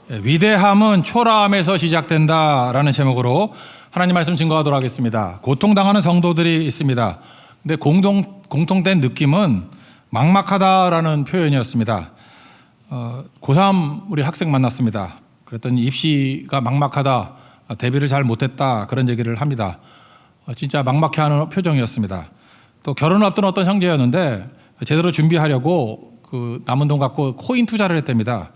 위대함은 초라함에서 시작된다라는 제목으로 하나님 말씀 증거하도록 하겠습니다. 고통당하는 성도들이 있습니다. 근데 공통된 느낌은 막막하다라는 표현이었습니다. 고3 우리 학생 만났습니다. 그랬더니 입시가 막막하다, 대비를 잘 못했다, 그런 얘기를 합니다. 진짜 막막해하는 표정이었습니다. 또 결혼을 앞둔 어떤 형제였는데 제대로 준비하려고 그 남은 돈 갖고 코인 투자를 했답니다.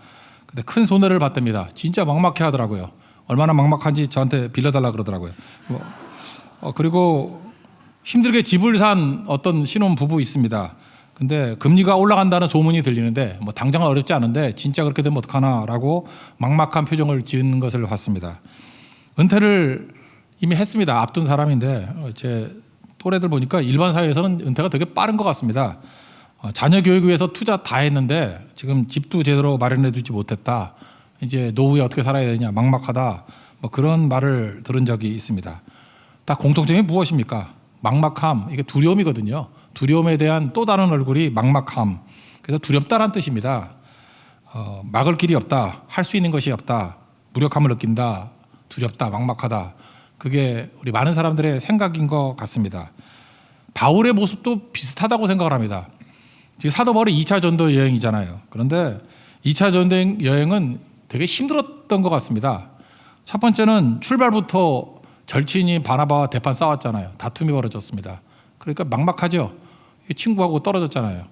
근데 큰 손해를 봤답니다. 진짜 막막해 하더라고요. 얼마나 막막한지 저한테 빌려달라 그러더라고요. 그리고 힘들게 집을 산 어떤 신혼 부부 있습니다. 근데 금리가 올라간다는 소문이 들리는데 뭐 당장은 어렵지 않은데 진짜 그렇게 되면 어떡하나라고 막막한 표정을 지은 것을 봤습니다. 은퇴를 이미 했습니다. 앞둔 사람인데 제 또래들 보니까 일반 사회에서는 은퇴가 되게 빠른 것 같습니다. 자녀 교육을 위해서 투자 다 했는데 지금 집도 제대로 마련해 두지 못했다. 이제 노후에 어떻게 살아야 되냐, 막막하다, 뭐 그런 말을 들은 적이 있습니다. 다 공통점이 무엇입니까? 막막함, 이게 두려움이거든요. 두려움에 대한 또 다른 얼굴이 막막함. 그래서 두렵다란 뜻입니다. 막을 길이 없다, 할 수 있는 것이 없다, 무력함을 느낀다, 두렵다, 막막하다. 그게 우리 많은 사람들의 생각인 것 같습니다. 바울의 모습도 비슷하다고 생각을 합니다. 지금 사도 바울이 2차 전도 여행이잖아요. 그런데 2차 전도 여행은 되게 힘들었던 것 같습니다. 첫 번째는 출발부터 절친이 바나바와 대판 싸웠잖아요. 다툼이 벌어졌습니다. 그러니까 막막하죠. 친구하고 떨어졌잖아요.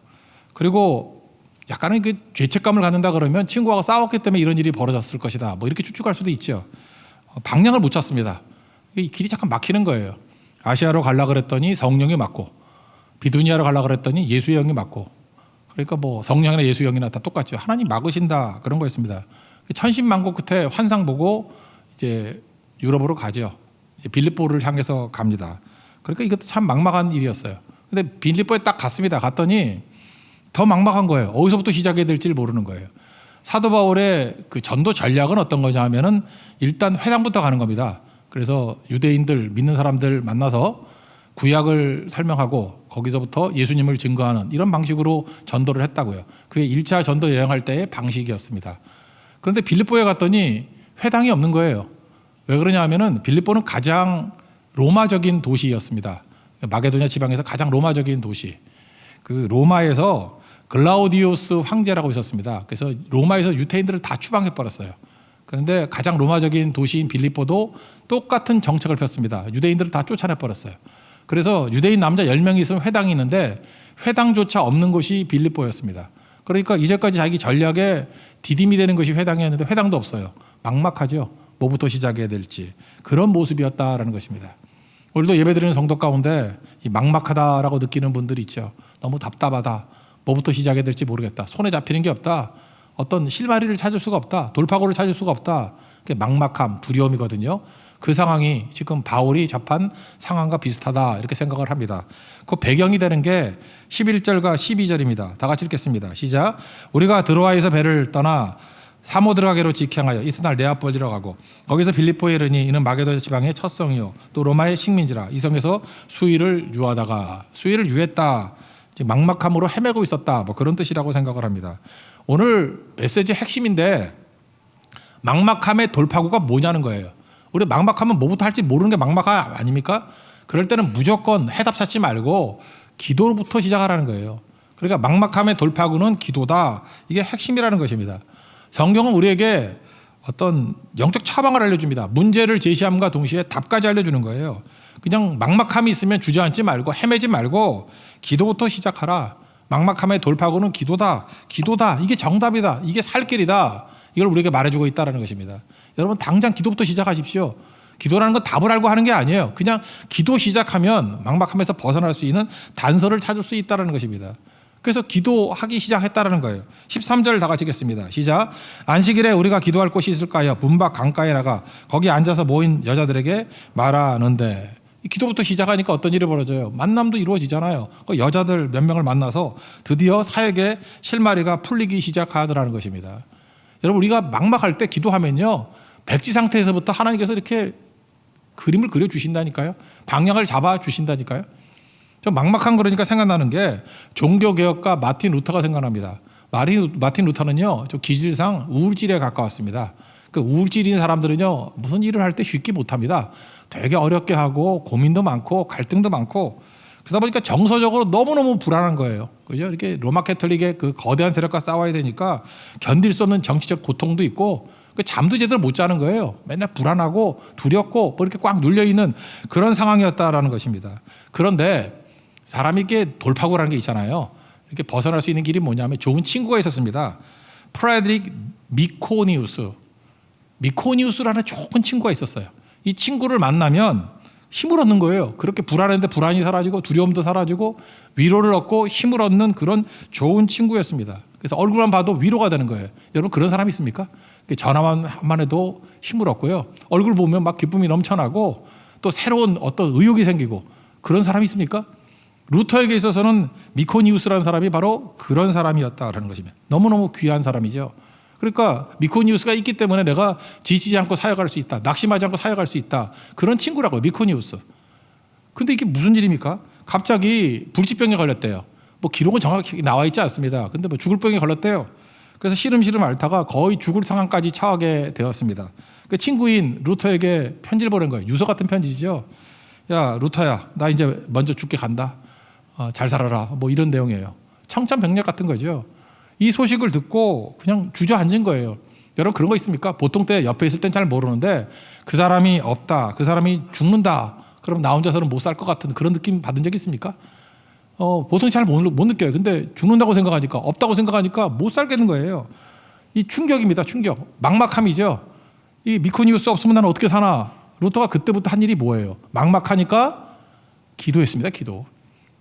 그리고 약간의 그 죄책감을 갖는다 그러면 친구하고 싸웠기 때문에 이런 일이 벌어졌을 것이다, 뭐 이렇게 추측할 수도 있죠. 방향을 못 찾습니다. 길이 잠깐 막히는 거예요. 아시아로 가려고 그랬더니 성령이 맞고, 비두니아로 가려고 그랬더니 예수의 영이 맞고, 그러니까 뭐 성령이나 예수의 영이나 다 똑같죠. 하나님 막으신다, 그런 거였습니다. 천신만고 끝에 환상 보고 이제 유럽으로 가죠. 이제 빌립보를 향해서 갑니다. 그러니까 이것도 참 막막한 일이었어요. 근데 빌립보에 딱 갔습니다. 갔더니 더 막막한 거예요. 어디서부터 시작해야 될지 모르는 거예요. 사도 바울의 그 전도 전략은 어떤 거냐 하면은 일단 회당부터 가는 겁니다. 그래서 유대인들, 믿는 사람들 만나서 구약을 설명하고 거기서부터 예수님을 증거하는 이런 방식으로 전도를 했다고요. 그게 1차 전도 여행할 때의 방식이었습니다. 그런데 빌립보에 갔더니 회당이 없는 거예요. 왜 그러냐 하면은 빌립보는 가장 로마적인 도시였습니다. 마게도냐 지방에서 가장 로마적인 도시. 그 로마에서 글라우디우스 황제라고 있었습니다. 그래서 로마에서 유태인들을 다 추방해 버렸어요. 그런데 가장 로마적인 도시인 빌립보도 똑같은 정책을 폈습니다. 유대인들을 다 쫓아내 버렸어요. 그래서 유대인 남자 10명이 있으면 회당이 있는데 회당조차 없는 곳이 빌립보였습니다. 그러니까 이제까지 자기 전략에 디딤이 되는 것이 회당이었는데 회당도 없어요. 막막하죠. 뭐부터 시작해야 될지. 그런 모습이었다라는 것입니다. 오늘도 예배드리는 성도 가운데 이 막막하다라고 느끼는 분들이 있죠. 너무 답답하다. 뭐부터 시작해야 될지 모르겠다. 손에 잡히는 게 없다. 어떤 실마리를 찾을 수가 없다. 돌파구를 찾을 수가 없다. 그게 막막함, 두려움이거든요. 그 상황이 지금 바울이 접한 상황과 비슷하다, 이렇게 생각을 합니다. 그 배경이 되는 게 11절과 12절입니다. 다 같이 읽겠습니다. 시작. 우리가 드로아에서 배를 떠나 사모드라게로 직행하여 이튿날 네아폴리로 가고 거기서 빌립보에 이르니 이는 마게도냐 지방의 첫 성이요 또 로마의 식민지라. 이 성에서 수일을 유하다가, 수일을 유했다, 막막함으로 헤매고 있었다, 뭐 그런 뜻이라고 생각을 합니다. 오늘 메시지 핵심인데 막막함의 돌파구가 뭐냐는 거예요. 우리 막막하면 뭐부터 할지 모르는 게 막막함 아닙니까? 그럴 때는 무조건 해답 찾지 말고 기도로부터 시작하라는 거예요. 그러니까 막막함의 돌파구는 기도다. 이게 핵심이라는 것입니다. 성경은 우리에게 어떤 영적 처방을 알려줍니다. 문제를 제시함과 동시에 답까지 알려주는 거예요. 그냥 막막함이 있으면 주저앉지 말고 헤매지 말고 기도부터 시작하라. 막막함의 돌파구는 기도다. 기도다. 이게 정답이다. 이게 살 길이다. 이걸 우리에게 말해주고 있다는 것입니다. 여러분 당장 기도부터 시작하십시오. 기도라는 건 답을 알고 하는 게 아니에요. 그냥 기도 시작하면 막막함에서 벗어날 수 있는 단서를 찾을 수 있다는 것입니다. 그래서 기도하기 시작했다는 거예요. 13절 다 같이 읽겠습니다. 시작. 안식일에 우리가 기도할 곳이 있을까요? 분박 강가에 나가 거기 앉아서 모인 여자들에게 말하는데, 기도부터 시작하니까 어떤 일이 벌어져요? 만남도 이루어지잖아요. 그 여자들 몇 명을 만나서 드디어 사역의 실마리가 풀리기 시작하더라는 것입니다. 여러분 우리가 막막할 때 기도하면요, 백지 상태에서부터 하나님께서 이렇게 그림을 그려주신다니까요. 방향을 잡아주신다니까요. 좀 막막한 거니까 생각나는 게 종교개혁가 마틴 루터가 생각납니다. 마틴 루터는요, 좀 기질상 우울질에 가까웠습니다. 그 우울질인 사람들은요, 무슨 일을 할 때 쉽게 못합니다. 되게 어렵게 하고 고민도 많고 갈등도 많고 그러다 보니까 정서적으로 너무너무 불안한 거예요. 그죠? 이렇게 로마 캐톨릭의 그 거대한 세력과 싸워야 되니까 견딜 수 없는 정치적 고통도 있고 잠도 제대로 못 자는 거예요. 맨날 불안하고 두렵고 뭐 이렇게 꽉 눌려 있는 그런 상황이었다라는 것입니다. 그런데 사람이 이렇게 돌파구라는 게 있잖아요. 이렇게 벗어날 수 있는 길이 뭐냐면 좋은 친구가 있었습니다. 프레드릭 미코니우스라는 좋은 친구가 있었어요. 이 친구를 만나면 힘을 얻는 거예요. 그렇게 불안했는데 불안이 사라지고 두려움도 사라지고 위로를 얻고 힘을 얻는 그런 좋은 친구였습니다. 그래서 얼굴만 봐도 위로가 되는 거예요. 여러분 그런 사람 있습니까? 전화만 해도 힘을 얻고요. 얼굴 보면 막 기쁨이 넘쳐나고 또 새로운 어떤 의욕이 생기고 그런 사람이 있습니까? 루터에게 있어서는 미코니우스라는 사람이 바로 그런 사람이었다라는 것입니다. 너무너무 귀한 사람이죠. 그러니까 미코니우스가 있기 때문에 내가 지치지 않고 사역할 수 있다. 낙심하지 않고 사역할 수 있다. 그런 친구라고요. 미코니우스. 근데 이게 무슨 일입니까? 갑자기 불치병에 걸렸대요. 뭐 기록은 정확히 나와 있지 않습니다. 근데 뭐 죽을 병에 걸렸대요. 그래서 시름시름 앓다가 거의 죽을 상황까지 처하게 되었습니다. 그 친구인 루터에게 편지를 보낸 거예요. 유서 같은 편지죠. 야 루터야, 나 이제 먼저 죽게 간다. 잘 살아라. 뭐 이런 내용이에요. 청천벽력 같은 거죠. 이 소식을 듣고 그냥 주저앉은 거예요. 여러분 그런 거 있습니까? 보통 때 옆에 있을 땐 잘 모르는데 그 사람이 없다, 그 사람이 죽는다, 그럼 나 혼자서는 못 살 것 같은 그런 느낌 받은 적 있습니까? 보통 잘 못 느껴요. 근데 죽는다고 생각하니까, 없다고 생각하니까 못 살겠는 거예요. 이 충격입니다. 충격. 막막함이죠. 이 미코니우스 없으면 나는 어떻게 사나. 루터가 그때부터 한 일이 뭐예요? 막막하니까 기도했습니다. 기도.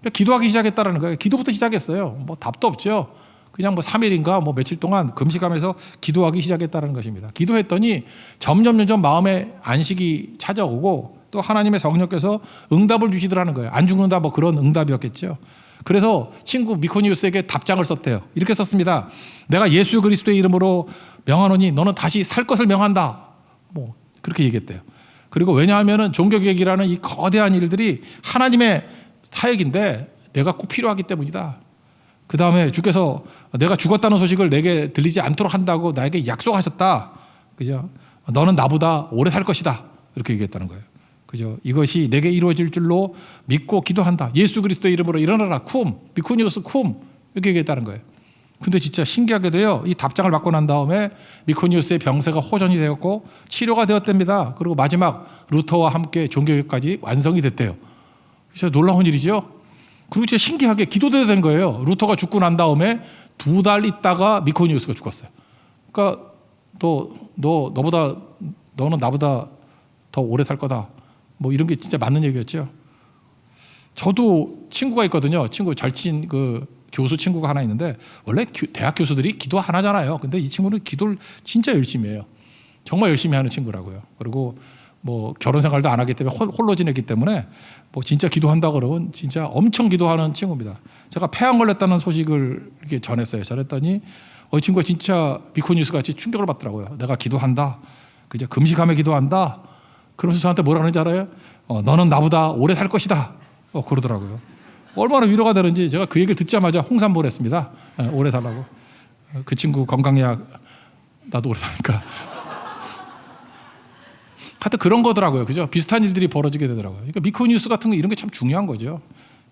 그러니까 기도하기 시작했다라는 거예요. 기도부터 시작했어요. 뭐 답도 없죠. 그냥 뭐 3일인가 뭐 며칠 동안 금식하면서 기도하기 시작했다는 것입니다. 기도했더니 점점 마음에 안식이 찾아오고 또 하나님의 성령께서 응답을 주시더라는 거예요. 안 죽는다 뭐 그런 응답이었겠죠. 그래서 친구 미코니우스에게 답장을 썼대요. 이렇게 썼습니다. 내가 예수 그리스도의 이름으로 명하노니 너는 다시 살 것을 명한다. 뭐 그렇게 얘기했대요. 그리고 왜냐하면은 종교개혁이라는 이 거대한 일들이 하나님의 사역인데 내가 꼭 필요하기 때문이다. 그 다음에 주께서 내가 죽었다는 소식을 내게 들리지 않도록 한다고 나에게 약속하셨다. 그죠? 너는 나보다 오래 살 것이다. 이렇게 얘기했다는 거예요. 그죠? 이것이 내게 이루어질 줄로 믿고 기도한다. 예수 그리스도의 이름으로 일어나라. 미코니우스 이렇게 얘기했다는 거예요. 근데 진짜 신기하게도요, 이 답장을 받고 난 다음에 미코니우스의 병세가 호전이 되었고 치료가 되었답니다. 그리고 마지막 루터와 함께 종교개혁까지 완성이 됐대요. 진짜 놀라운 일이죠. 그리고 진짜 신기하게 기도돼야 되는 거예요. 루터가 죽고 난 다음에 2달 있다가 미코니우스가 죽었어요. 그러니까 너는 나보다 더 오래 살 거다. 뭐 이런 게 진짜 맞는 얘기였죠. 저도 친구가 있거든요. 절친 그 교수 친구가 하나 있는데 원래 대학 교수들이 기도 안 하잖아요. 근데 이 친구는 기도를 진짜 열심히 해요. 정말 열심히 하는 친구라고요. 그리고 뭐 결혼 생활도 안 하기 때문에 홀로 지냈기 때문에 뭐 진짜 기도한다 그러면 진짜 엄청 기도하는 친구입니다. 제가 폐암 걸렸다는 소식을 이렇게 전했어요. 전했더니 이 친구가 진짜 미코니우스 같이 충격을 받더라고요. 내가 기도한다. 그죠? 금식하며 기도한다. 그러면서 저한테 뭐라 그러는지 알아요? 너는 나보다 오래 살 것이다. 그러더라고요. 얼마나 위로가 되는지 제가 그 얘기를 듣자마자 홍삼보를 했습니다. 오래 살라고. 그 친구 건강약 나도 오래 사니까. 하여튼 그런 거더라고요. 그죠? 비슷한 일들이 벌어지게 되더라고요. 그러니까 미코니우스 같은 거 이런 게 참 중요한 거죠.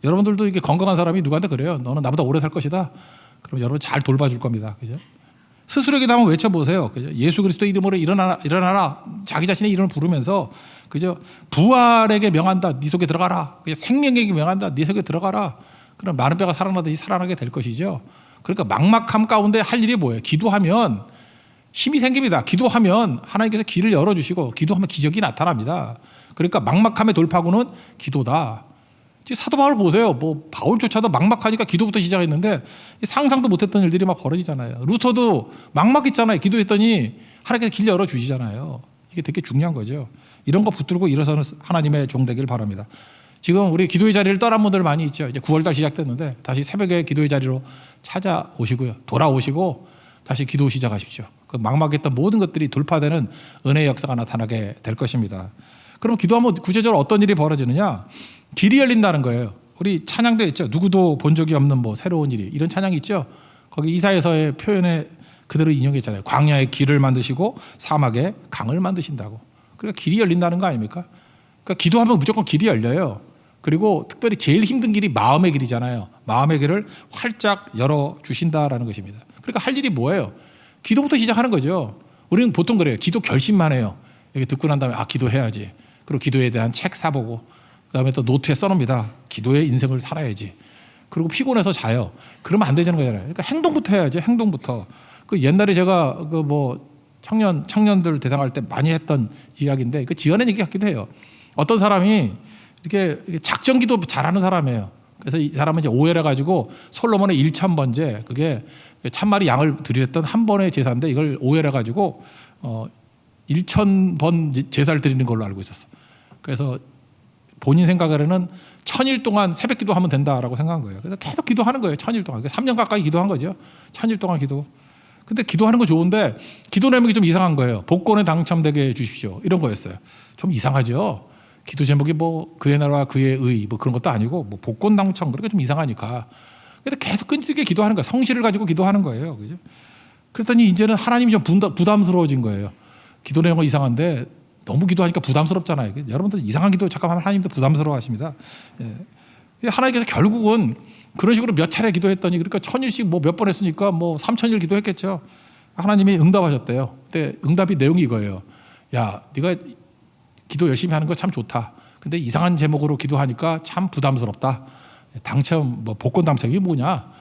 여러분들도 이게 건강한 사람이 누구한테 그래요. 너는 나보다 오래 살 것이다. 그럼 여러분 잘 돌봐줄 겁니다. 그죠? 스스로에게 한번 외쳐보세요. 그죠? 예수 그리스도 이름으로 일어나라. 자기 자신의 이름을 부르면서 그죠? 부활에게 명한다. 네 속에 들어가라. 생명에게 명한다. 네 속에 들어가라. 그럼 마른 뼈가 살아나듯이 살아나게 될 것이죠. 그러니까 막막함 가운데 할 일이 뭐예요? 기도하면 힘이 생깁니다. 기도하면 하나님께서 길을 열어주시고 기도하면 기적이 나타납니다. 그러니까 막막함의 돌파구는 기도다. 사도 바울 보세요. 뭐 바울조차도 막막하니까 기도부터 시작했는데 상상도 못했던 일들이 막 벌어지잖아요. 루터도 막막했잖아요. 기도했더니 하나님께서 길 열어주시잖아요. 이게 되게 중요한 거죠. 이런 거 붙들고 일어서는 하나님의 종 되길 바랍니다. 지금 우리 기도의 자리를 떠난 분들 많이 있죠. 이제 9월달 시작됐는데 다시 새벽에 기도의 자리로 찾아오시고요. 돌아오시고 다시 기도 시작하십시오. 그 막막했던 모든 것들이 돌파되는 은혜의 역사가 나타나게 될 것입니다. 그럼 기도하면 구체적으로 어떤 일이 벌어지느냐? 길이 열린다는 거예요. 우리 찬양도 있죠. 누구도 본 적이 없는 뭐 새로운 일이 이런 찬양이 있죠. 거기 이사야서의 표현에 그대로 인용했잖아요. 광야에 길을 만드시고 사막에 강을 만드신다고. 그러니까 길이 열린다는 거 아닙니까? 그러니까 기도하면 무조건 길이 열려요. 그리고 특별히 제일 힘든 길이 마음의 길이잖아요. 마음의 길을 활짝 열어주신다라는 것입니다. 그러니까 할 일이 뭐예요? 기도부터 시작하는 거죠. 우리는 보통 그래요. 기도 결심만 해요. 이렇게 듣고 난 다음에 기도해야지. 그리고 기도에 대한 책 사보고 그다음에 또 노트에 써놓습니다. 기도의 인생을 살아야지. 그리고 피곤해서 자요. 그러면 안 되는 거잖아요. 그러니까 행동부터 해야죠. 행동부터. 그 옛날에 제가 그 뭐 청년들 대상할 때 많이 했던 이야기인데 그 지어낸 얘기 같기도 해요. 어떤 사람이 이렇게 작전기도 잘하는 사람이에요. 그래서 이 사람은 이제 오해를 해가지고 솔로몬의 1,000번제 그게 천마리 양을 드렸던 한 번의 제사인데 이걸 오해를 해가지고 1,000번 제사를 드리는 걸로 알고 있었어. 그래서 본인 생각에는 1,000일 동안 새벽 기도하면 된다라고 생각한 거예요. 그래서 계속 기도하는 거예요. 1,000일 동안. 3년 가까이 기도한 거죠. 1,000일 동안 기도. 근데 기도하는 거 좋은데 기도 내용이 좀 이상한 거예요. 복권에 당첨되게 해주십시오. 이런 거였어요. 좀 이상하죠. 기도 제목이 뭐 그의 나라와 그의 의 뭐 그런 것도 아니고 뭐 복권 당첨 그렇게 좀 이상하니까. 그래서 계속 끈질기게 기도하는 거예요. 성실을 가지고 기도하는 거예요. 그죠? 그랬더니 이제는 하나님이 좀 부담스러워진 거예요. 기도 내용은 이상한데 너무 기도하니까 부담스럽잖아요. 여러분들 이상한 기도 잠깐만 하나님도 부담스러워하십니다. 예. 하나님께서 결국은 그런 식으로 몇 차례 기도했더니 그러니까 1,000일씩 뭐 몇 번 했으니까 뭐 3,000일 기도했겠죠. 하나님이 응답하셨대요. 근데 응답이 내용이 이거예요. 야, 네가 기도 열심히 하는 거 참 좋다. 근데 이상한 제목으로 기도하니까 참 부담스럽다. 당첨 뭐 복권 당첨이 뭐냐?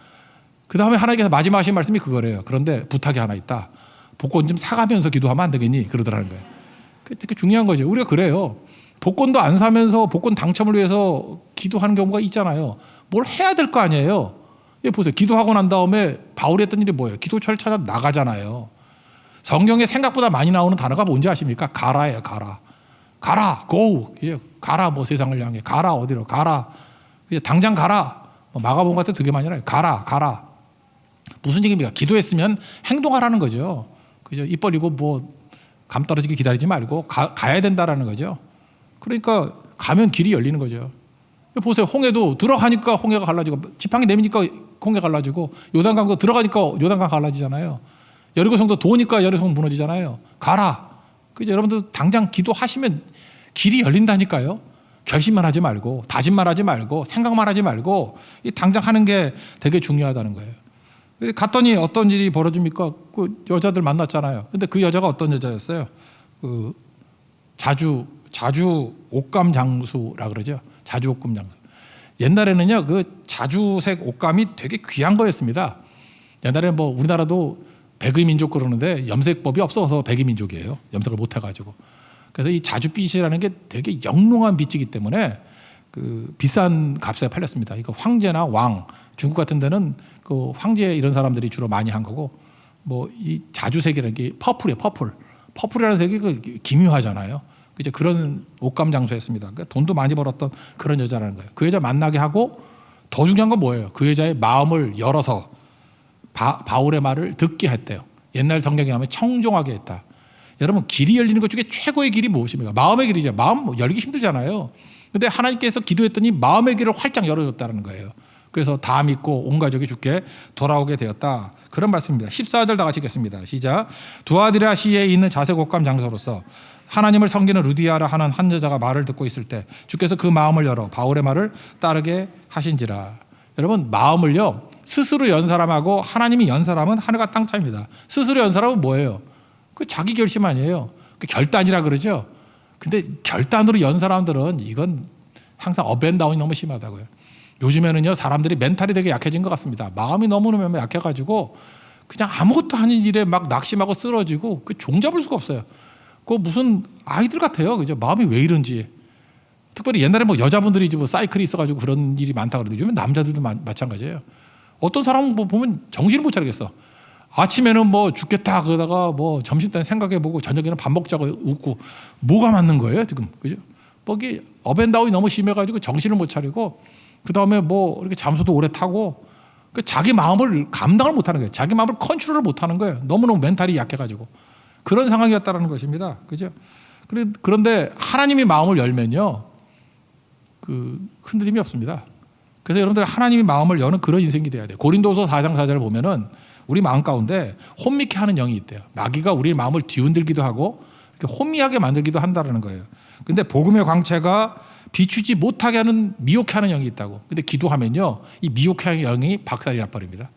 그 다음에 하나님께서 마지막 하신 말씀이 그거래요. 그런데 부탁이 하나 있다. 복권 좀 사가면서 기도하면 안 되겠니? 그러더라는 거예요. 그게 되게 중요한 거죠. 우리가 그래요. 복권도 안 사면서 복권 당첨을 위해서 기도하는 경우가 있잖아요. 뭘 해야 될 거 아니에요. 예, 보세요. 기도하고 난 다음에 바울이 했던 일이 뭐예요? 기도처를 찾아 나가잖아요. 성경에 생각보다 많이 나오는 단어가 뭔지 아십니까? 가라예요. 가라. 가라. go. 가라. 뭐 세상을 향해. 가라. 어디로. 가라. 당장 가라. 마가복음 같은 되게 많이 나와요. 가라. 가라. 무슨 얘기입니까? 기도했으면 행동하라는 거죠. 그죠? 입 벌리고 뭐 감 떨어지게 기다리지 말고 가야 된다라는 거죠. 그러니까 가면 길이 열리는 거죠. 보세요. 홍해도 들어가니까 홍해가 갈라지고 지팡이 내미니까 홍해가 갈라지고 요단강도 들어가니까 요단강 갈라지잖아요. 여리고성도 도니까 여리고성 무너지잖아요. 가라. 그죠? 여러분들 당장 기도하시면 길이 열린다니까요. 결심만 하지 말고 다짐만 하지 말고 생각만 하지 말고 이 당장 하는 게 되게 중요하다는 거예요. 갔더니 어떤 일이 벌어집니까? 그 여자들 만났잖아요. 근데 그 여자가 어떤 여자였어요? 그 자주 옷감 장수라 그러죠. 자주 옷감 장수. 옛날에는요, 그 자주색 옷감이 되게 귀한 거였습니다. 옛날에 뭐 우리나라도 백의 민족 그러는데 염색법이 없어서 백의 민족이에요. 염색을 못 해가지고. 그래서 이 자주빛이라는 게 되게 영롱한 빛이기 때문에 그 비싼 값에 팔렸습니다. 이거 황제나 왕, 중국 같은 데는 그 황제 이런 사람들이 주로 많이 한 거고, 뭐 이 자주색이라는 게 퍼플이에요. 퍼플이라는 색이 그 기묘하잖아요. 이제 그런 옷감 장수였습니다. 그러니까 돈도 많이 벌었던 그런 여자라는 거예요. 그 여자 만나게 하고 더 중요한 건 뭐예요? 그 여자의 마음을 열어서 바울의 말을 듣게 했대요. 옛날 성경에 하면 청종하게 했다. 여러분 길이 열리는 것 중에 최고의 길이 무엇입니까? 마음의 길이죠. 마음 열기 힘들잖아요. 그런데 하나님께서 기도했더니 마음의 길을 활짝 열어줬다는 거예요. 그래서 다 믿고 온 가족이 주께 돌아오게 되었다. 그런 말씀입니다. 14절 다 같이 읽겠습니다. 시작. 두아디라시에 있는 자색 옷감 장소로서 하나님을 섬기는 루디아라 하는 한 여자가 말을 듣고 있을 때 주께서 그 마음을 열어 바울의 말을 따르게 하신지라. 여러분 마음을요 스스로 연 사람하고 하나님이 연 사람은 하늘과 땅 차이입니다. 스스로 연 사람은 뭐예요? 그 자기 결심 아니에요. 그 결단이라 그러죠. 근데 결단으로 연 사람들은 이건 항상 업앤다운이 너무 심하다고요. 요즘에는요 사람들이 멘탈이 되게 약해진 것 같습니다. 마음이 너무너무 약해가지고 그냥 아무것도 하는 일에 막 낙심하고 쓰러지고 그 종잡을 수가 없어요. 그 무슨 아이들 같아요. 그죠? 마음이 왜 이런지. 특별히 옛날에 뭐 여자분들이 뭐 사이클이 있어가지고 그런 일이 많다 그러는데 요즘 남자들도 마찬가지예요. 어떤 사람은 뭐 보면 정신을 못 차리겠어. 아침에는 뭐 죽겠다 그러다가 뭐 점심 때는 생각해보고 저녁에는 밥 먹자고 웃고 뭐가 맞는 거예요 지금. 그죠? 뭐 이게 업앤다운이 너무 심해가지고 정신을 못 차리고 그 다음에 뭐 이렇게 잠수도 오래 타고 그 자기 마음을 감당을 못하는 거예요. 자기 마음을 컨트롤을 못하는 거예요. 너무너무 멘탈이 약해가지고 그런 상황이었다는 것입니다. 그죠? 그런데 하나님이 마음을 열면요, 그 흔들림이 없습니다. 그래서 여러분들 하나님이 마음을 여는 그런 인생이 돼야 돼요. 고린도서 4장 4절을 보면은 우리 마음 가운데 혼미케 하는 영이 있대요. 마귀가 우리 마음을 뒤흔들기도 하고 이렇게 혼미하게 만들기도 한다는 거예요. 근데 복음의 광채가 비추지 못하게 하는 미혹해 하는 영이 있다고. 근데 기도하면요, 이 미혹해 하는 영이 박살이 나버립니다.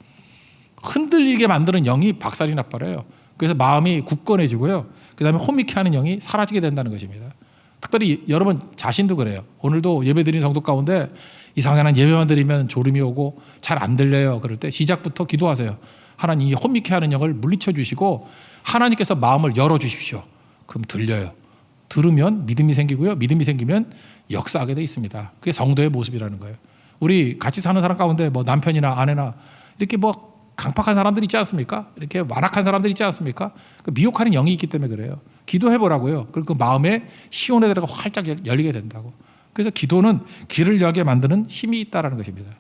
흔들리게 만드는 영이 박살이 나버려요. 그래서 마음이 굳건해지고요. 그 다음에 혼미케 하는 영이 사라지게 된다는 것입니다. 특별히 여러분 자신도 그래요. 오늘도 예배 드린 성도 가운데 이상한 예배만 드리면 졸음이 오고 잘 안 들려요. 그럴 때 시작부터 기도하세요. 하나님 이 혼미케 하는 영을 물리쳐 주시고 하나님께서 마음을 열어주십시오. 그럼 들려요. 들으면 믿음이 생기고요. 믿음이 생기면 역사하게 돼 있습니다. 그게 성도의 모습이라는 거예요. 우리 같이 사는 사람 가운데 뭐 남편이나 아내나 이렇게 뭐 강팍한 사람들 있지 않습니까? 이렇게 완악한 사람들 있지 않습니까? 그 미혹하는 영이 있기 때문에 그래요. 기도해 보라고요. 그리고 그 마음에 시온의 데가 활짝 열리게 된다고. 그래서 기도는 길을 여게 만드는 힘이 있다라는 것입니다.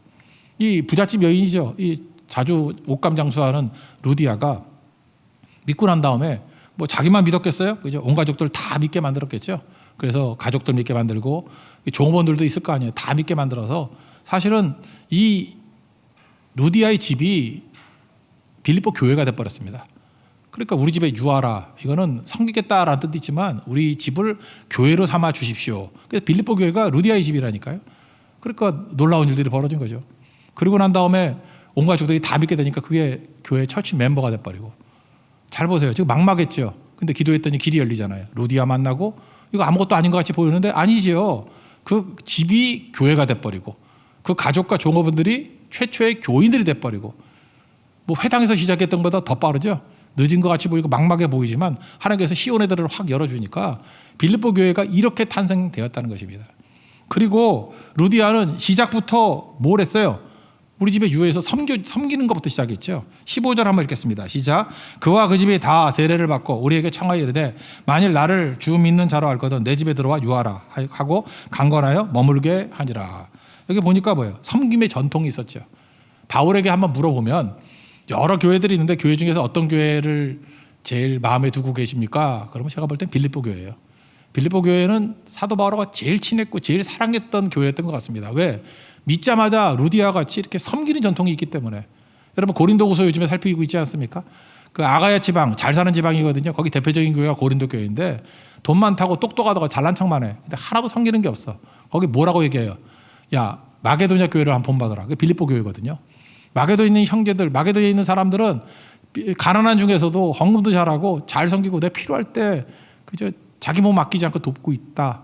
이 부잣집 여인이죠. 이 자주 옷감 장수하는 루디아가 믿고 난 다음에 뭐 자기만 믿었겠어요? 그죠? 온 가족들 다 믿게 만들었겠죠. 그래서 가족들 믿게 만들고 종업원들도 있을 거 아니에요. 다 믿게 만들어서 사실은 이 루디아의 집이 빌립보 교회가 돼버렸습니다. 그러니까 우리 집에 유하라, 이거는 섬기겠다라는 뜻도 있지만 우리 집을 교회로 삼아 주십시오. 그래서 빌립보 교회가 루디아의 집이라니까요. 그러니까 놀라운 일들이 벌어진 거죠. 그리고 난 다음에 온 가족들이 다 믿게 되니까 그게 교회 처치 멤버가 돼버리고. 잘 보세요. 지금 막막했죠. 근데 기도했더니 길이 열리잖아요. 루디아 만나고 이거 아무것도 아닌 것 같이 보이는데 아니지요. 그 집이 교회가 돼버리고 그 가족과 종업원들이 최초의 교인들이 돼버리고 뭐 회당에서 시작했던 것보다 더 빠르죠. 늦은 것 같이 보이고 막막해 보이지만 하나님께서 시온의 들을 확 열어주니까 빌립보 교회가 이렇게 탄생되었다는 것입니다. 그리고 루디아는 시작부터 뭘 했어요? 우리 집에 유해에서 섬기는 것부터 시작했죠. 15절 한번 읽겠습니다. 시작. 그와 그 집이 다 세례를 받고 우리에게 청하여 이르되 만일 나를 주 믿는 자로 알거든 내 집에 들어와 유하라 하고 강건하여 머물게 하니라. 여기 보니까 뭐예요? 섬김의 전통이 있었죠. 바울에게 한번 물어보면 여러 교회들이 있는데 교회 중에서 어떤 교회를 제일 마음에 두고 계십니까? 그러면 제가 볼 땐 빌립보 교회예요. 빌립보 교회는 사도 바울과 제일 친했고 제일 사랑했던 교회였던 것 같습니다. 왜? 믿자마자 루디아 같이 이렇게 섬기는 전통이 있기 때문에. 여러분 고린도후서 요즘에 살피고 있지 않습니까? 그 아가야 지방, 잘 사는 지방이거든요. 거기 대표적인 교회가 고린도 교회인데 돈 많다고 똑똑하다고 잘난 척만 해. 근데 하나도 섬기는 게 없어. 거기 뭐라고 얘기해요? 야, 마게도냐 교회를 한번 본받아라. 그게 빌립보 교회거든요. 마게도에 있는 형제들, 마게도에 있는 사람들은 가난한 중에서도 헌금도 잘하고 잘 섬기고 내 필요할 때 그저 자기 몸 아끼지 않고 돕고 있다.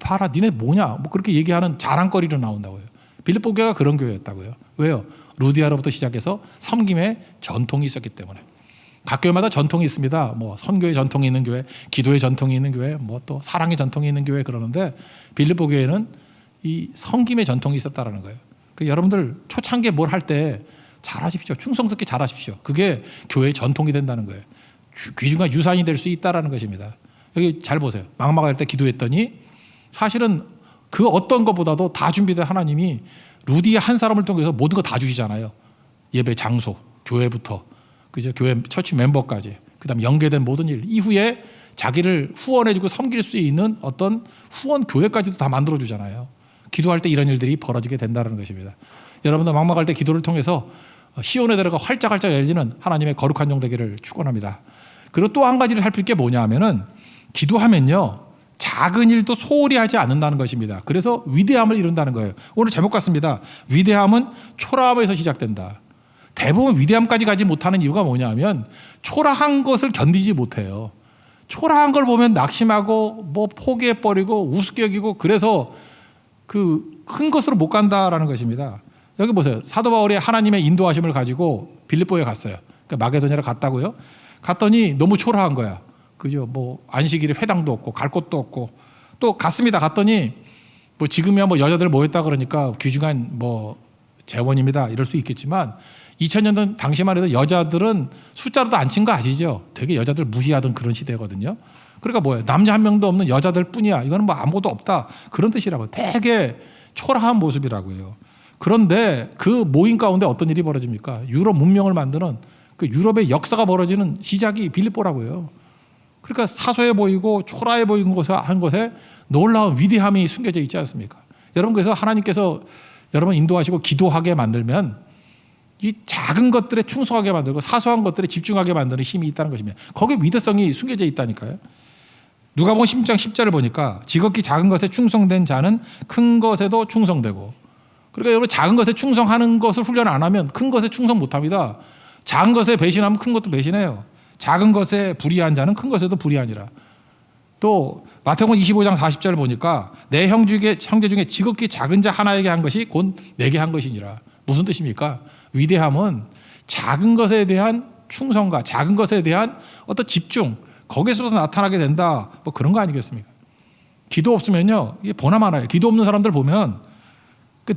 봐라, 니네 뭐냐? 뭐 그렇게 얘기하는 자랑거리로 나온다고요. 빌립보 교회가 그런 교회였다고요. 왜요? 루디아로부터 시작해서 섬김의 전통이 있었기 때문에. 각 교회마다 전통이 있습니다. 뭐 선교의 전통이 있는 교회, 기도의 전통이 있는 교회, 뭐 또 사랑의 전통이 있는 교회 그러는데 빌립보 교회는 이 섬김의 전통이 있었다라는 거예요. 그 여러분들 초창기에 뭘 할 때 잘하십시오. 충성스럽게 잘하십시오. 그게 교회의 전통이 된다는 거예요. 귀중한 유산이 될 수 있다라는 것입니다. 여기 잘 보세요. 막막할 때 기도했더니 사실은 그 어떤 것보다도 다 준비된 하나님이 루디아 한 사람을 통해서 모든 거 다 주시잖아요. 예배 장소, 교회부터 그죠? 교회 처치 멤버까지, 그다음 연계된 모든 일 이후에 자기를 후원해주고 섬길 수 있는 어떤 후원 교회까지도 다 만들어 주잖아요. 기도할 때 이런 일들이 벌어지게 된다는 것입니다. 여러분들 막막할 때 기도를 통해서 시온의 대로가 활짝활짝 열리는 하나님의 거룩한 종 되기를 축원합니다. 그리고 또 한 가지를 살필 게 뭐냐면은 기도하면요 작은 일도 소홀히 하지 않는다는 것입니다. 그래서 위대함을 이룬다는 거예요. 오늘 제목 같습니다. 위대함은 초라함에서 시작된다. 대부분 위대함까지 가지 못하는 이유가 뭐냐면 초라한 것을 견디지 못해요. 초라한 걸 보면 낙심하고 뭐 포기해버리고 우습게 여기고 그래서 그 큰 것으로 못 간다라는 것입니다. 여기 보세요. 사도 바울이 하나님의 인도하심을 가지고 빌립보에 갔어요. 그러니까 마게도냐로 갔다고요. 갔더니 너무 초라한 거야. 그죠? 뭐 안식일에 회당도 없고 갈 곳도 없고 또 갔습니다. 갔더니 뭐 지금이야 뭐 여자들 모였다 그러니까 귀중한 뭐 재원입니다. 이럴 수 있겠지만 2000년 당시만 해도 여자들은 숫자로도 안 친 거 아시죠? 되게 여자들 무시하던 그런 시대거든요. 그러니까 뭐예요? 남자 한 명도 없는 여자들 뿐이야. 이거는 뭐 아무것도 없다. 그런 뜻이라고요. 되게 초라한 모습이라고요. 그런데 그 모임 가운데 어떤 일이 벌어집니까? 유럽 문명을 만드는 그 유럽의 역사가 벌어지는 시작이 빌립보라고요. 그러니까 사소해 보이고 초라해 보이는 곳에 한 곳에 놀라운 위대함이 숨겨져 있지 않습니까? 여러분 그래서 하나님께서 여러분 인도하시고 기도하게 만들면 이 작은 것들에 충성하게 만들고 사소한 것들에 집중하게 만드는 힘이 있다는 것입니다. 거기에 위대성이 숨겨져 있다니까요. 누가복음 10장 10절을 보니까 지극히 작은 것에 충성된 자는 큰 것에도 충성되고, 그러니까 여러분 작은 것에 충성하는 것을 훈련 안 하면 큰 것에 충성 못합니다. 작은 것에 배신하면 큰 것도 배신해요. 작은 것에 불의한 자는 큰 것에도 불의하니라. 또 마태복음 25장 40절을 보니까 내 형제 중에 지극히 작은 자 하나에게 한 것이 곧 내게 한 것이니라. 무슨 뜻입니까? 위대함은 작은 것에 대한 충성과 작은 것에 대한 어떤 집중, 거기에서부터 나타나게 된다. 뭐 그런 거 아니겠습니까? 기도 없으면요, 이게 보나 마나요. 기도 없는 사람들 보면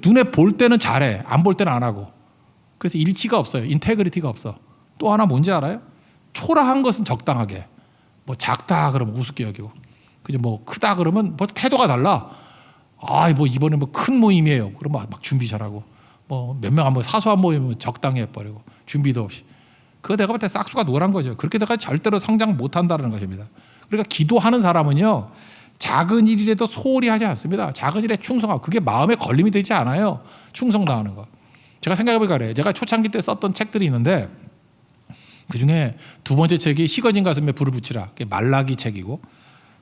눈에 볼 때는 잘해, 안 볼 때는 안 하고. 그래서 일치가 없어요. 인테그리티가 없어. 또 하나 뭔지 알아요? 초라한 것은 적당하게. 뭐 작다 그러면 우습게 여기고, 그죠? 뭐 크다 그러면 뭐 태도가 달라. 아, 뭐 이번에 뭐 큰 모임이에요. 그러면 막 준비 잘하고, 뭐 몇 명 한번 사소한 모임은 적당히 해버리고 준비도 없이. 그거 내가 볼 때 싹수가 노란 거죠. 그렇게 내가 절대로 성장 못한다는 것입니다. 그러니까 기도하는 사람은요, 작은 일이라도 소홀히 하지 않습니다. 작은 일에 충성하고, 그게 마음에 걸림이 되지 않아요. 충성당하는 거. 제가 생각해보니까 그래요. 제가 초창기 때 썼던 책들이 있는데 그중에 두 번째 책이 식어진 가슴에 불을 붙이라, 그게 말라기 책이고,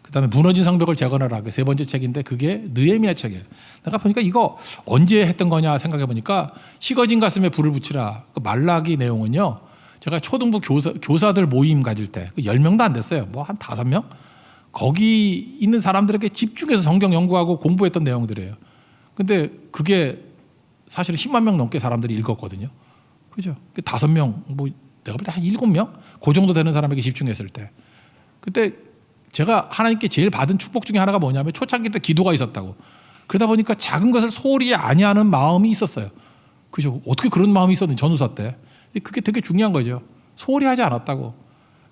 그다음에 무너진 성벽을 재건하라, 그게 세 번째 책인데 그게 느헤미야 책이에요. 내가 보니까 이거 언제 했던 거냐 생각해보니까 식어진 가슴에 불을 붙이라, 그 말라기 내용은요, 제가 초등부 교사들 모임 가질 때 10명도 안 됐어요. 뭐 한 5명? 거기 있는 사람들에게 집중해서 성경 연구하고 공부했던 내용들이에요. 근데 그게 사실은 10만 명 넘게 사람들이 읽었거든요. 그죠? 5명, 뭐 내가 볼 때 한 7명? 그 정도 되는 사람에게 집중했을 때. 그때 제가 하나님께 제일 받은 축복 중에 하나가 뭐냐면 초창기 때 기도가 있었다고. 그러다 보니까 작은 것을 소홀히 아니하는 마음이 있었어요. 그죠? 어떻게 그런 마음이 있었는지 전우사 때. 그게 되게 중요한 거죠. 소홀히 하지 않았다고.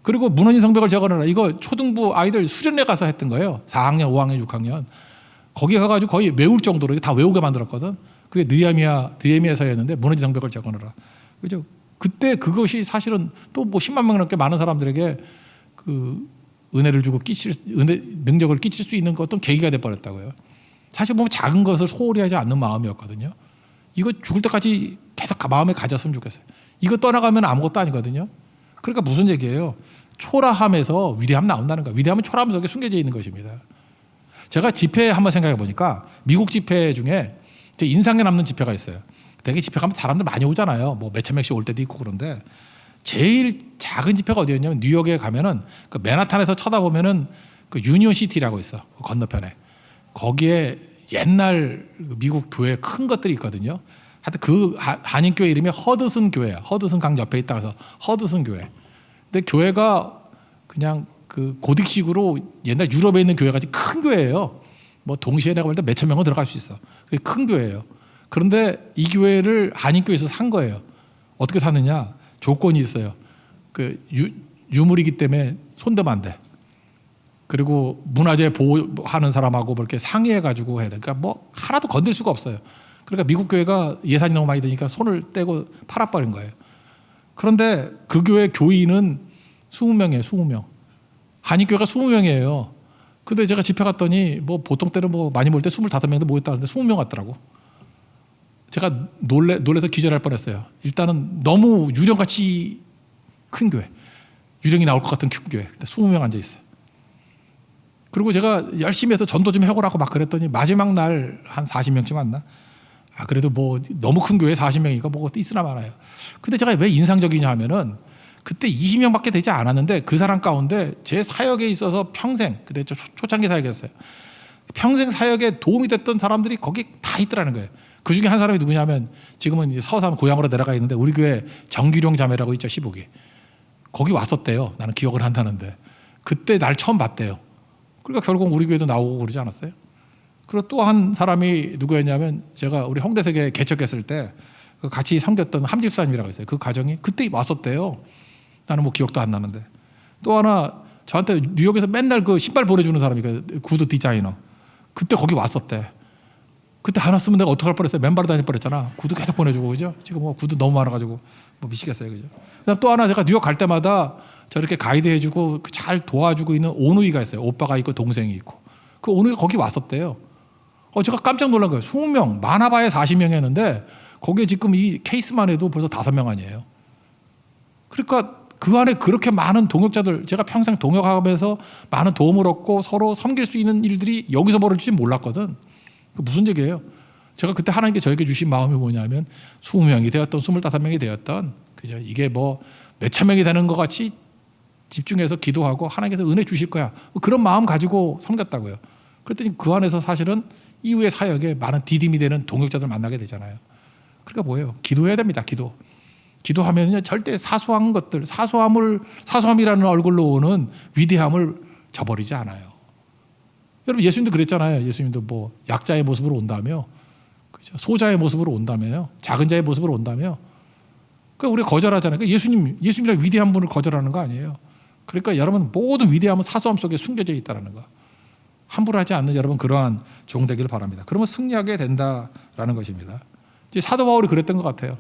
그리고 무너진 성벽을 재건하라, 이거 초등부 아이들 수련회 가서 했던 거예요. 4학년, 5학년, 6학년. 거기 가가지고 거의 외울 정도로 다 외우게 만들었거든. 그게 느헤미야서였는데 무너진 성벽을 재건하라. 그죠? 그때 그것이 사실은 또 뭐 10만 명 넘게 많은 사람들에게 그 은혜를 주고 능력을 끼칠 수 있는 어떤 계기가 돼버렸다고요. 사실 보면 작은 것을 소홀히 하지 않는 마음이었거든요. 이거 죽을 때까지 계속 마음에 가졌으면 좋겠어요. 이거 떠나가면 아무것도 아니거든요. 그러니까 무슨 얘기예요? 초라함에서 위대함 나온다는 거예요. 위대함은 초라함 속에 숨겨져 있는 것입니다. 제가 집회 한번 생각해 보니까 미국 집회 중에 제 인상에 남는 집회가 있어요. 되게 집회 가면 사람들 많이 오잖아요. 뭐 몇천 명씩 올 때도 있고. 그런데 제일 작은 집회가 어디였냐면 뉴욕에 가면은 그 맨하탄에서 쳐다보면은 그 유니온 시티라고 있어. 그 건너편에. 거기에 옛날 미국 교회 큰 것들이 있거든요. 하여튼 그 한인교회 이름이 허드슨 교회야. 허드슨 강 옆에 있다 그래서 허드슨 교회. 근데 교회가 그냥 그 고딕식으로 옛날 유럽에 있는 교회같이 큰 교회예요. 뭐 동시에 내가 볼 때 몇천 명은 들어갈 수 있어. 그게 큰 교회예요. 그런데 이 교회를 한인교회에서 산 거예요. 어떻게 샀느냐? 조건이 있어요. 그 유물이기 때문에 손대면 안 돼. 그리고 문화재 보호하는 사람하고 뭐 이렇게 상의해가지고 해야 돼. 그러니까 뭐 하나도 건들 수가 없어요. 그러니까 미국 교회가 예산이 너무 많이 드니까 손을 떼고 팔아버린 거예요. 그런데 그 교회 교인은 20명이에요. 20명. 한인교회가 20명이에요. 근데 제가 집회 갔더니 뭐 보통 때는 뭐 많이 모일 때 25명도 모였다는데 20명 같더라고. 제가 놀래서 기절할 뻔했어요. 일단은 너무 유령같이 큰 교회. 유령이 나올 것 같은 큰 교회. 20명 앉아 있어요. 그리고 제가 열심히 해서 전도 좀 해보라고 막 그랬더니 마지막 날 한 40명쯤 왔나? 아, 그래도 뭐 너무 큰 교회 40명이니까 뭐 있으나 말아요. 근데 제가 왜 인상적이냐 하면은 그때 20명밖에 되지 않았는데 그 사람 가운데 제 사역에 있어서 평생, 그때 초창기 사역이었어요. 평생 사역에 도움이 됐던 사람들이 거기 다 있더라는 거예요. 그 중에 한 사람이 누구냐면 지금은 이제 서산 고향으로 내려가 있는데 우리 교회 정규룡 자매라고 있죠, 시북이. 거기 왔었대요. 나는 기억을 한다는데. 그때 날 처음 봤대요. 그러니까 결국 우리 교회도 나오고 그러지 않았어요? 그리고 또 한 사람이 누구였냐면 제가 우리 홍대석에 개척했을 때 같이 섬겼던 함집사님이라고 있어요. 그 가정이 그때 왔었대요. 나는 뭐 기억도 안 나는데. 또 하나 저한테 뉴욕에서 맨날 그 신발 보내주는 사람이 그 구두 디자이너. 그때 거기 왔었대. 그때 하나 쓰면 내가 어떡할 뻔했어요. 맨발로 다닐 뻔했잖아. 구두 계속 보내주고, 그죠? 지금 뭐 구두 너무 많아가지고 뭐 미치겠어요, 그죠? 그다음 또 하나 제가 뉴욕 갈 때마다 저렇게 가이드 해주고 잘 도와주고 있는 오누이가 있어요. 오빠가 있고 동생이 있고. 그 오누이가 거기 왔었대요. 제가 깜짝 놀란 거예요. 20명, 많아봐야 40명이었는데 거기에 지금 이 케이스만 해도 벌써 5명 아니에요. 그러니까 그 안에 그렇게 많은 동역자들, 제가 평생 동역하면서 많은 도움을 얻고 서로 섬길 수 있는 일들이 여기서 벌어질지 몰랐거든. 그 무슨 얘기예요? 제가 그때 하나님께 저에게 주신 마음이 뭐냐면 20명이 되었던 25명이 되었던 그죠? 이게 뭐 몇천 명이 되는 것 같이 집중해서 기도하고 하나님께서 은혜 주실 거야. 그런 마음 가지고 섬겼다고요. 그랬더니 그 안에서 사실은 이후의 사역에 많은 디딤이 되는 동역자들 만나게 되잖아요. 그러니까 뭐예요? 기도해야 됩니다. 기도하면요 절대 사소한 것들, 사소함이라는 얼굴로 오는 위대함을 저버리지 않아요. 여러분 예수님도 그랬잖아요. 예수님도 뭐 약자의 모습으로 온다며, 그죠? 소자의 모습으로 온다며요. 작은 자의 모습으로 온다며. 그러니까 우리가 거절하잖아요. 그러니까 예수님이랑 위대한 분을 거절하는 거 아니에요. 그러니까 여러분 모든 위대함은 사소함 속에 숨겨져 있다는 거. 함부로 하지 않는 여러분 그러한 종 되기를 바랍니다. 그러면 승리하게 된다라는 것입니다. 이제 사도 바울이 그랬던 것 같아요.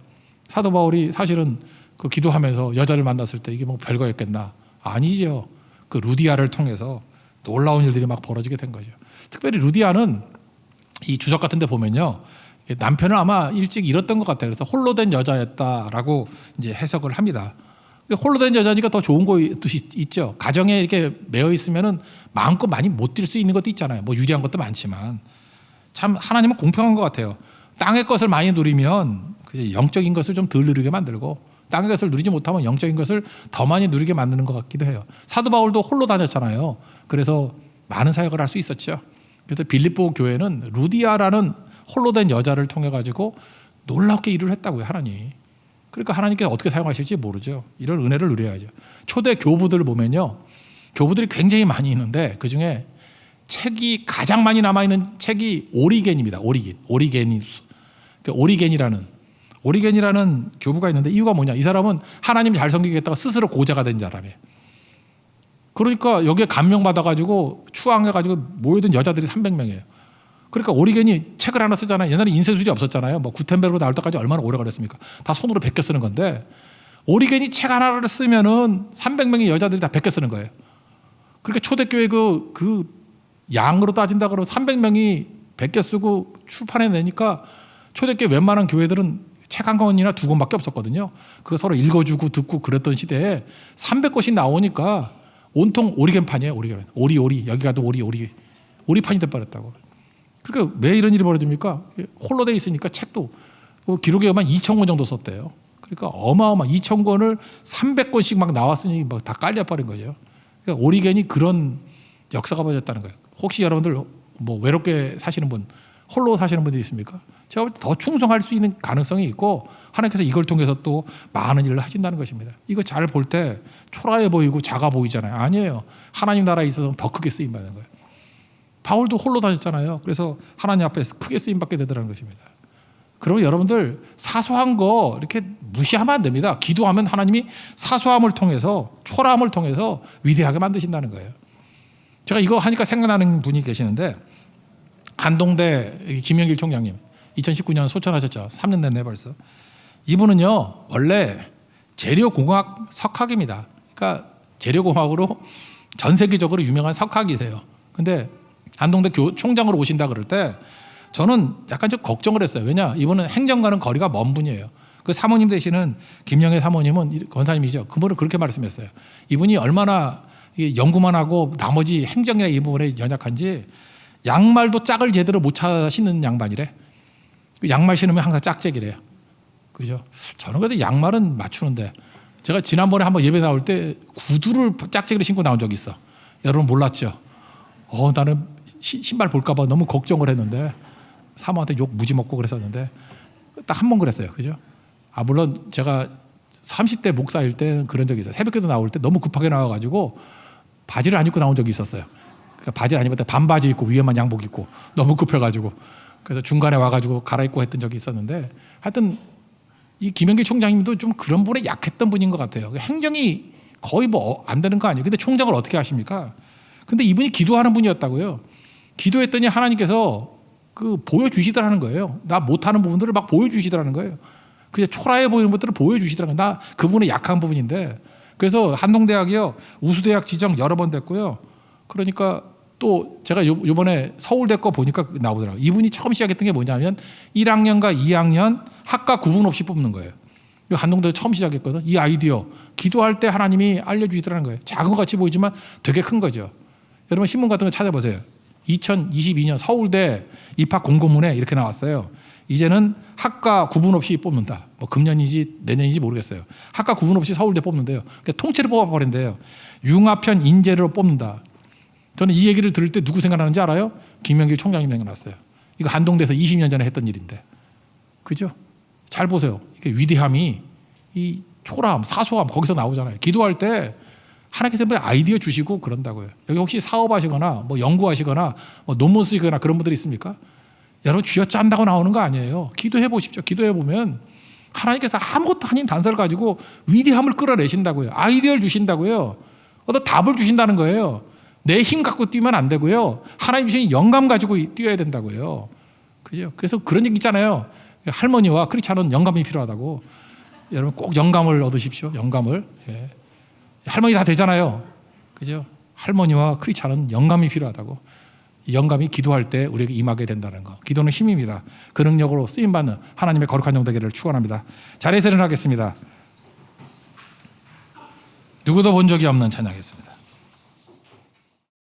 사도 바울이 사실은 그 기도하면서 여자를 만났을 때 이게 뭐 별거였겠나? 아니죠. 그 루디아를 통해서 놀라운 일들이 막 벌어지게 된 거죠. 특별히 루디아는 이 주석 같은 데 보면요. 남편을 아마 일찍 잃었던 것 같아요. 그래서 홀로 된 여자였다라고 이제 해석을 합니다. 홀로 된 여자니까 더 좋은 것이 있죠. 가정에 이렇게 매여 있으면은 마음껏 많이 못 뛸 수 있는 것도 있잖아요. 뭐 유리한 것도 많지만 참 하나님은 공평한 것 같아요. 땅의 것을 많이 누리면 영적인 것을 좀 덜 누리게 만들고 땅의 것을 누리지 못하면 영적인 것을 더 많이 누리게 만드는 것 같기도 해요. 사도 바울도 홀로 다녔잖아요. 그래서 많은 사역을 할 수 있었죠. 그래서 빌립보 교회는 루디아라는 홀로 된 여자를 통해 가지고 놀랍게 일을 했다고요. 하나님. 그러니까 하나님께서 어떻게 사용하실지 모르죠. 이런 은혜를 누려야죠. 초대 교부들을 보면요. 교부들이 굉장히 많이 있는데 그중에 책이 가장 많이 남아있는 책이 오리겐입니다. 오리겐이라는 교부가 있는데 이유가 뭐냐. 이 사람은 하나님 잘 섬기겠다가 스스로 고자가 된 사람이에요. 그러니까 여기에 감명받아가지고 추앙해가지고 모여든 여자들이 300명이에요. 그러니까 오리겐이 책을 하나 쓰잖아요. 옛날에 인쇄술이 없었잖아요. 뭐 구텐베르로 나올 때까지 얼마나 오래 걸렸습니까? 다 손으로 베껴 쓰는 건데 오리겐이 책 하나를 쓰면은 300명의 여자들이 다 베껴 쓰는 거예요. 그러니까 초대교회 그 양으로 따진다 그러면 300명이 베껴 쓰고 출판해 내니까 초대교회 웬만한 교회들은 책 한 권이나 두 권밖에 없었거든요. 그거 서로 읽어주고 듣고 그랬던 시대에 300권씩 나오니까 온통 오리겐판이에요. 오리 여기 가도 오리판이 돼버렸다고. 그러니까 왜 이런 일이 벌어집니까? 홀로 돼 있으니까 책도 기록에 보면 2,000권 정도 썼대요. 그러니까 어마어마 2,000권을 300권씩 막 나왔으니 막 다 깔려버린 거죠. 그러니까 오리겐이 그런 역사가 벌어졌다는 거예요. 혹시 여러분들 뭐 외롭게 사시는 분, 홀로 사시는 분들이 있습니까? 제가 볼 때 더 충성할 수 있는 가능성이 있고 하나님께서 이걸 통해서 또 많은 일을 하신다는 것입니다. 이거 잘 볼 때 초라해 보이고 작아 보이잖아요. 아니에요. 하나님 나라에 있어서 더 크게 쓰임받는 거예요. 바울도 홀로 다녔잖아요. 그래서 하나님 앞에서 크게 쓰임받게 되더라는 것입니다. 그러면 여러분들 사소한 거 이렇게 무시하면 안 됩니다. 기도하면 하나님이 사소함을 통해서 초라함을 통해서 위대하게 만드신다는 거예요. 제가 이거 하니까 생각나는 분이 계시는데 한동대 김영길 총장님 2019년 소천하셨죠. 3년 됐네 벌써. 이분은요 원래 재료공학 석학입니다. 그러니까 재료공학으로 전 세계적으로 유명한 석학이세요. 근데 한동대 총장으로 오신다 그럴 때 저는 약간 좀 걱정을 했어요. 왜냐 이분은 행정과는 거리가 먼 분이에요. 그 사모님 되시는 김영애 사모님은 권사님이죠. 그분은 그렇게 말씀했어요. 이분이 얼마나 연구만 하고 나머지 행정이나 이 부분에 연약한지 양말도 짝을 제대로 못 신는 양반이래. 양말 신으면 항상 짝짝이래요. 그죠? 저는 그래도 양말은 맞추는데 제가 지난번에 한번 예배 나올 때 구두를 짝짝이로 신고 나온 적이 있어. 여러분 몰랐죠? 나는 신발 볼까봐 너무 걱정을 했는데 사모한테 욕 무지 먹고 그랬었는데 딱 한 번 그랬어요. 그죠? 물론 제가 30대 목사일 때는 그런 적이 있어요. 새벽기도 나올 때 너무 급하게 나와가지고 바지를 안 입고 나온 적이 있었어요. 그러니까 바지를 안 입을 때 반바지 입고 위에만 양복 입고 너무 급해가지고 그래서 중간에 와가지고 갈아입고 했던 적이 있었는데 하여튼 이 김영길 총장님도 좀 그런 분에 약했던 분인 것 같아요. 행정이 거의 뭐 안 되는 거 아니에요. 근데 총장을 어떻게 하십니까? 근데 이분이 기도하는 분이었다고요. 기도했더니 하나님께서 그 보여주시더라는 거예요. 나 못하는 부분들을 막 보여주시더라는 거예요. 그냥 초라해 보이는 것들을 보여주시더라는 거예요. 나 그분의 약한 부분인데 그래서 한동대학이요 우수대학 지정 여러 번 됐고요. 그러니까 또 제가 요번에 서울대 거 보니까 나오더라고요. 이분이 처음 시작했던 게 뭐냐면 1학년과 2학년 학과 구분 없이 뽑는 거예요. 한동대에서 처음 시작했거든. 이 아이디어 기도할 때 하나님이 알려주시더라는 거예요. 작은 것 같이 보이지만 되게 큰 거죠. 여러분 신문 같은 거 찾아보세요. 2022년 서울대 입학 공고문에 이렇게 나왔어요. 이제는 학과 구분 없이 뽑는다. 뭐 금년인지 내년인지 모르겠어요. 학과 구분 없이 서울대 뽑는데요. 그러니까 통째로 뽑아버린대요. 융합형 인재로 뽑는다. 저는 이 얘기를 들을 때 누구 생각나는지 알아요? 김명길 총장님 생각났어요. 이거 한동대에서 20년 전에 했던 일인데. 그죠? 잘 보세요. 이게 위대함이 이 초라함, 사소함 거기서 나오잖아요. 기도할 때 하나님께서 아이디어 주시고 그런다고요. 여기 혹시 사업하시거나 뭐 연구하시거나 뭐 논문 쓰시거나 그런 분들이 있습니까? 여러분 쥐어짠다고 나오는 거 아니에요. 기도해 보십시오. 기도해 보면 하나님께서 아무것도 아닌 단서를 가지고 위대함을 끌어내신다고요. 아이디어를 주신다고요. 어떤 답을 주신다는 거예요. 내 힘 갖고 뛰면 안 되고요. 하나님 주신 영감 가지고 뛰어야 된다고요. 그죠? 그래서 그런 얘기 있잖아요. 할머니와 크리스찬은 영감이 필요하다고. 여러분 꼭 영감을 얻으십시오. 영감을. 예. 할머니 다 되잖아요. 그죠? 할머니와 크리스찬은 영감이 필요하다고. 이 영감이 기도할 때 우리에게 임하게 된다는 거. 기도는 힘입니다. 그 능력으로 쓰임받는 하나님의 거룩한 종 되기를 축원합니다. 자리에서 일어나겠습니다. 누구도 본 적이 없는 찬양이겠습니다.